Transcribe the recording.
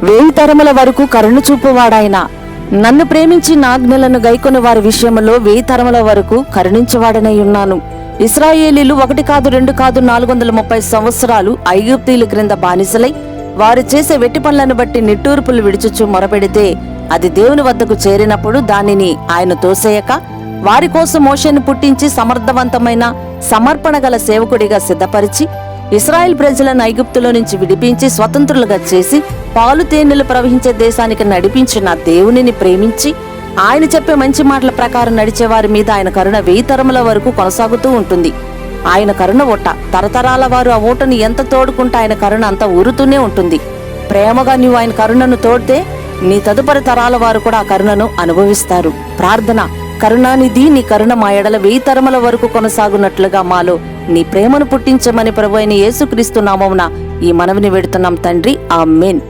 వేయి తరముల వరకు కరుణ చూపువాడాయన. నన్ను ప్రేమించి నా ఆజ్ఞలను గైకొని వారి విషయంలో వేయి తరముల వరకు కరుణించేవాడనై ఉన్నాను. ఇశ్రాయేలీలు 1 కాదు 2 కాదు 430 సంవత్సరాలు ఐగుప్తీయుల క్రింద బానిసలై వారు చేసే వెట్టి పనులను బట్టి నిట్టూర్పులు విడుచుచు మొరపెడితే అది దేవుని వద్దకు చేరినప్పుడు దానిని ఆయన తోసేయక వారి కోసం మోషేను పుట్టించి సమర్థవంతమైన సమర్పణ గల సేవకుడిగా సిద్ధపరిచి ఇశ్రాయేల్ ప్రజలను ఐగుప్తులో నుంచి విడిపించి స్వతంత్రులుగా చేసి పాలు తేనెలు ప్రవహించే దేశానికి నడిపించిన దేవునిని ప్రేమించి ఆయన చెప్పే మంచి మాటల ప్రకారం నడిచే వారి మీద ఆయన కరుణ 1000 తరముల వరకు కొనసాగుతూ ఉంటుంది. ఆయన కరుణ ఓట తరతరాల వారు ఆ ఓటను ఎంత తోడుకుంటే ఆయన కరుణ అంత ఊరుతూనే ఉంటుంది. ప్రేమగా నీవు ఆయన కరుణను తోడితే నీ తదుపరి తరాల వారు కూడా ఆ కరుణను అనుభవిస్తారు. ప్రార్థన. కరుణానిధి, నీ కరుణ మా ఎడల 1000 తరముల వరకు కొనసాగునట్లుగా మాలో నీ ప్రేమను పుట్టించమని ప్రభువైన యేసుక్రీస్తు నామమున ఈ మనవిని వేడుతున్నాం తండ్రి. ఆమేన్.